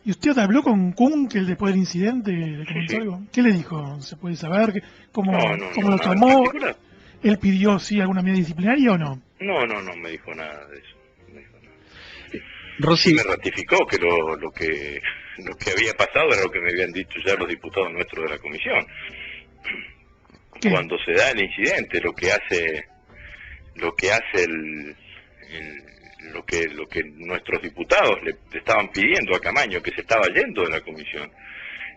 ¿Y usted habló con Kunkel después del incidente? ¿Le Sí, comentó sí. algo? ¿Qué le dijo? ¿Se puede saber No, cómo lo nada en tomó? particular. ¿Él pidió, sí, alguna medida disciplinaria o no? No me dijo nada de eso. No me dijo nada. Sí Rossi, me ratificó que lo que había pasado era lo que me habían dicho ya los diputados nuestros de la comisión. ¿Qué? Cuando se da el incidente, lo que hace lo que nuestros diputados le estaban pidiendo a Camaño, que se estaba yendo de la comisión,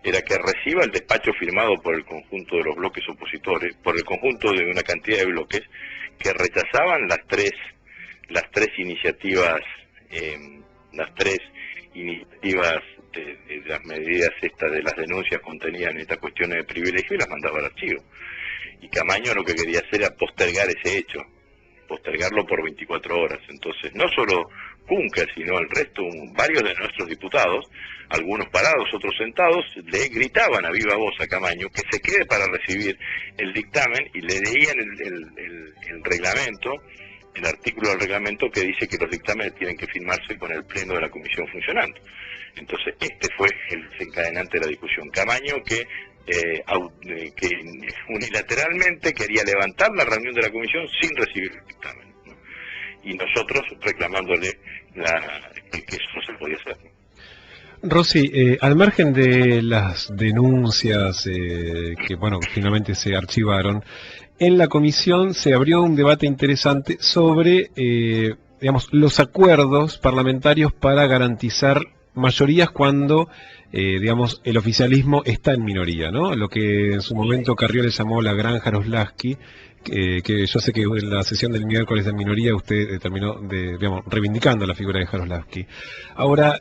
era que reciba el despacho firmado por el conjunto de los bloques opositores, por el conjunto de una cantidad de bloques que rechazaban las tres iniciativas, de las medidas estas de las denuncias contenían estas cuestiones de privilegio y las mandaba al archivo. Y Camaño lo que quería hacer era postergar ese hecho, postergarlo por 24 horas. Entonces, no solo Kunkel, sino el resto, varios de nuestros diputados, algunos parados, otros sentados, le gritaban a viva voz a Camaño que se quede para recibir el dictamen y le leían el reglamento, el artículo del reglamento que dice que los dictámenes tienen que firmarse con el pleno de la comisión funcionando. Entonces, este fue el desencadenante de la discusión. Camaño que unilateralmente quería levantar la reunión de la comisión sin recibir el dictamen, ¿no? Y nosotros reclamándole que eso no se podía hacer, ¿no? Rossi, al margen de las denuncias que, bueno, finalmente se archivaron, en la comisión se abrió un debate interesante sobre, digamos, los acuerdos parlamentarios para garantizar mayorías cuando, digamos, el oficialismo está en minoría, ¿no? Lo que en su momento Carrió le llamó la gran Jaroslavski, que yo sé que en la sesión del miércoles de minoría usted terminó digamos, reivindicando la figura de Jaroslavski. Ahora,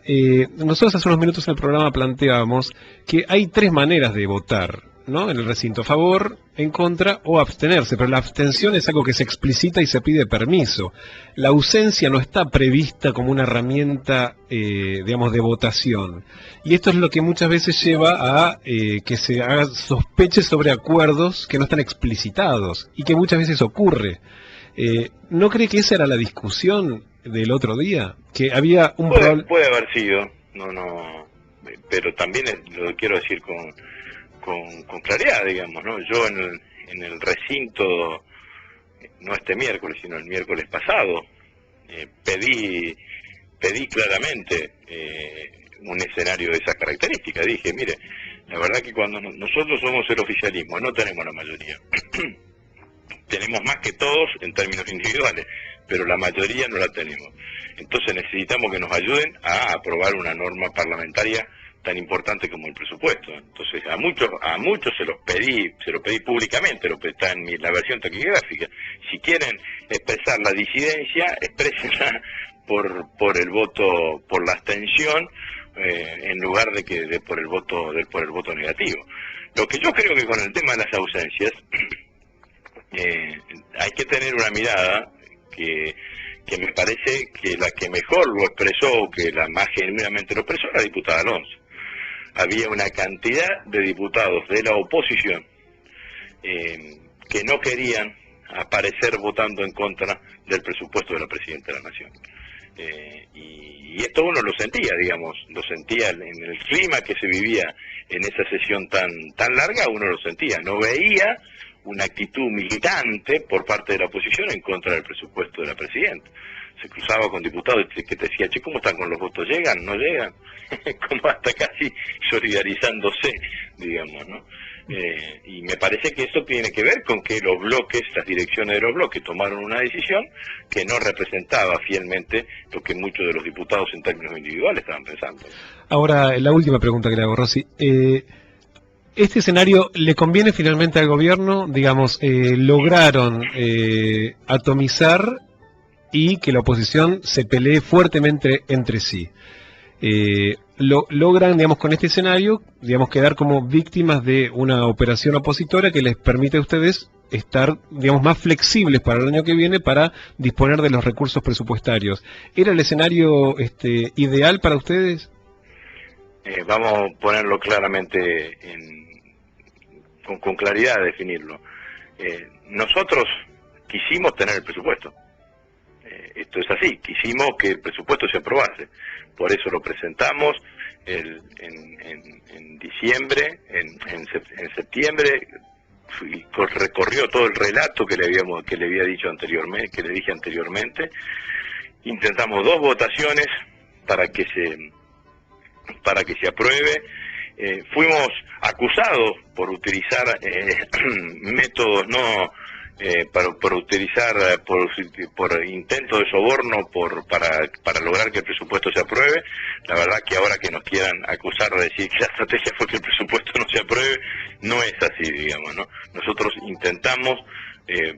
nosotros hace unos minutos en el programa planteábamos que hay tres maneras de votar, ¿no? En el recinto: a favor, en contra o abstenerse, pero la abstención es algo que se explicita y se pide permiso. La ausencia no está prevista como una herramienta, digamos, de votación. Y esto es lo que muchas veces lleva a que se haga sospeches sobre acuerdos que no están explicitados y que muchas veces ocurre. ¿No cree que esa era la discusión del otro día? Que había un problema. Puede haber sido, pero también lo quiero decir con claridad, digamos, ¿no? Yo en el recinto, no este miércoles, sino el miércoles pasado, pedí claramente un escenario de esas características. Dije, mire, la verdad que cuando nosotros somos el oficialismo, no tenemos la mayoría. Tenemos más que todos en términos individuales, pero la mayoría no la tenemos. Entonces necesitamos que nos ayuden a aprobar una norma parlamentaria tan importante como el presupuesto. Entonces a muchos se lo pedí públicamente, está en la versión taquigráfica. Si quieren expresar la disidencia, exprésenla por el voto, por la abstención, en lugar de por el voto negativo. Lo que yo creo que con el tema de las ausencias hay que tener una mirada que me parece que la que mejor lo expresó, que la más genuinamente lo expresó, la diputada Alonso. Había una cantidad de diputados de la oposición que no querían aparecer votando en contra del presupuesto de la Presidenta de la Nación. Y esto uno lo sentía, digamos, lo sentía en el clima que se vivía en esa sesión tan larga, uno lo sentía, no veía una actitud militante por parte de la oposición en contra del presupuesto de la Presidenta. Se cruzaba con diputados que te decía, che, ¿cómo están con los votos? ¿Llegan? ¿No llegan? Como hasta casi solidarizándose, digamos, ¿no? Y me parece que eso tiene que ver con que los bloques, las direcciones de los bloques tomaron una decisión que no representaba fielmente lo que muchos de los diputados en términos individuales estaban pensando. Ahora, la última pregunta que le hago, Rossi. ¿Este escenario le conviene finalmente al gobierno? Digamos, lograron atomizar y que la oposición se pelee fuertemente entre sí. Logran, digamos, con este escenario, digamos, quedar como víctimas de una operación opositora que les permite a ustedes estar, digamos, más flexibles para el año que viene para disponer de los recursos presupuestarios. ¿Era el escenario ideal para ustedes? Vamos a ponerlo claramente, con claridad, definirlo. Nosotros quisimos tener el presupuesto. esto es así, quisimos que el presupuesto se aprobase, por eso lo presentamos en diciembre, en septiembre, recorrió todo el relato que le había dicho anteriormente, que le dije anteriormente. Intentamos 2 votaciones para que se apruebe. Fuimos acusados por utilizar métodos por utilizar por intento de soborno para lograr que el presupuesto se apruebe. La verdad que ahora que nos quieran acusar de decir que la estrategia fue que el presupuesto no se apruebe, no es así, digamos, ¿no? Nosotros intentamos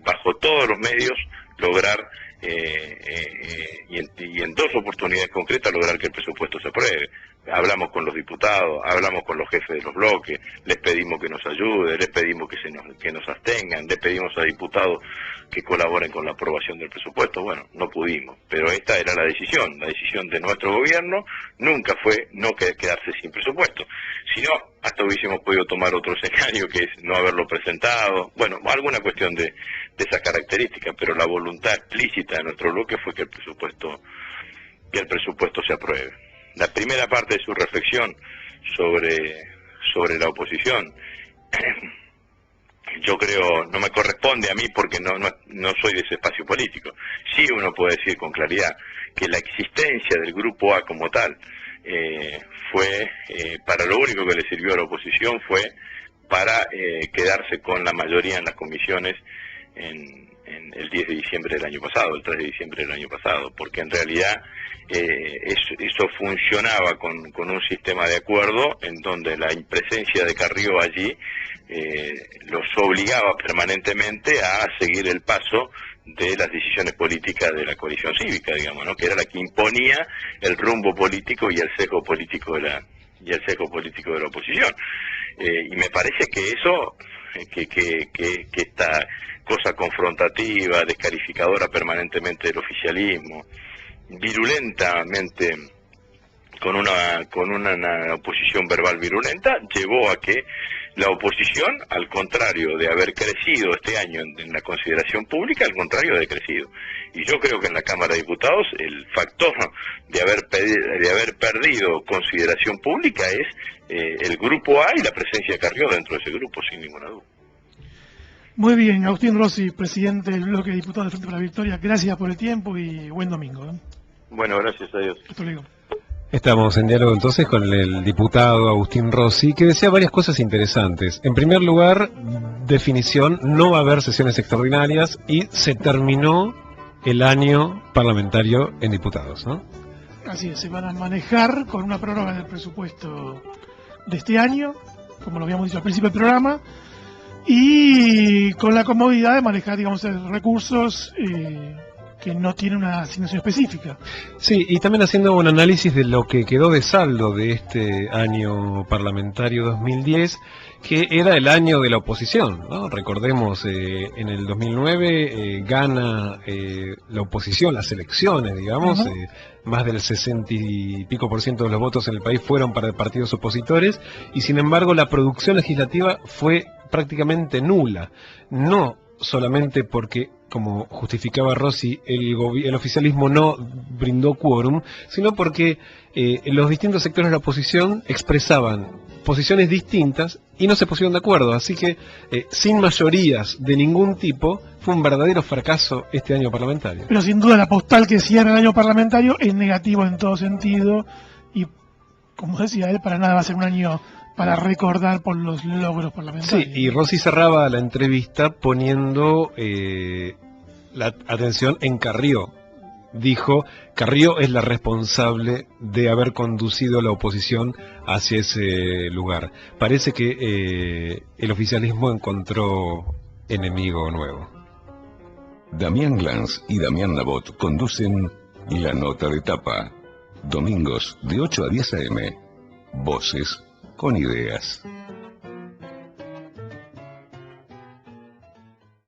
bajo todos los medios lograr y en 2 oportunidades concretas lograr que el presupuesto se apruebe. Hablamos con los diputados, hablamos con los jefes de los bloques, les pedimos que nos ayuden, les pedimos que nos abstengan, les pedimos a diputados que colaboren con la aprobación del presupuesto. Bueno, no pudimos, pero esta era la decisión de nuestro gobierno nunca fue no quedarse sin presupuesto, sino hasta hubiésemos podido tomar otro escenario, que es no haberlo presentado, bueno, alguna cuestión de esas características, pero la voluntad explícita de nuestro bloque fue que el presupuesto se apruebe. La primera parte de su reflexión sobre la oposición, yo creo, no me corresponde a mí porque no soy de ese espacio político. Sí, uno puede decir con claridad que la existencia del Grupo A como tal fue, para lo único que le sirvió a la oposición fue para quedarse con la mayoría en las comisiones en el 10 de diciembre del año pasado, el 3 de diciembre del año pasado, porque en realidad eso funcionaba con un sistema de acuerdo en donde la presencia de Carrió allí los obligaba permanentemente a seguir el paso de las decisiones políticas de la coalición cívica, digamos, ¿no? Que era la que imponía el rumbo político y el sesgo político de la oposición. Y me parece que eso, que esta cosa confrontativa, descalificadora permanentemente del oficialismo, virulentamente con una oposición verbal virulenta, llevó a que la oposición, al contrario de haber crecido este año en la consideración pública, al contrario ha decrecido. Y yo creo que en la Cámara de Diputados el factor de haber perdido consideración pública es el Grupo A y la presencia de Carrió dentro de ese grupo, sin ninguna duda. Muy bien, Agustín Rossi, presidente del bloque de diputados de Frente para la Victoria, gracias por el tiempo y buen domingo, ¿eh? Bueno, gracias a Dios. Hasta luego. Estamos en diálogo entonces con el diputado Agustín Rossi, que decía varias cosas interesantes. En primer lugar, definición, no va a haber sesiones extraordinarias y se terminó el año parlamentario en diputados, ¿no? Así es, se van a manejar con una prórroga del presupuesto de este año, como lo habíamos dicho al principio del programa, y con la comodidad de manejar, digamos, recursos que no tienen una asignación específica. Sí, y también haciendo un análisis de lo que quedó de saldo de este año parlamentario 2010, que era el año de la oposición, ¿no? Recordemos, en el 2009 gana la oposición las elecciones, digamos, más del 60 y pico % de los votos en el país fueron para partidos opositores, y sin embargo la producción legislativa fue prácticamente nula, no solamente porque, como justificaba Rossi, el oficialismo no brindó quórum, sino porque los distintos sectores de la oposición expresaban posiciones distintas y no se pusieron de acuerdo, así que sin mayorías de ningún tipo fue un verdadero fracaso este año parlamentario. Pero sin duda la postal que cierra el año parlamentario es negativo en todo sentido y, como decía él, para nada va a ser un año para recordar por los logros parlamentarios. Sí, y Rossi cerraba la entrevista poniendo la atención en Carrió. Dijo, Carrió es la responsable de haber conducido la oposición hacia ese lugar. Parece que el oficialismo encontró enemigo nuevo. Damián Glanz y Damián Nabot conducen La Nota de Tapa. Domingos de 8 a 10 a.m. Voces con ideas.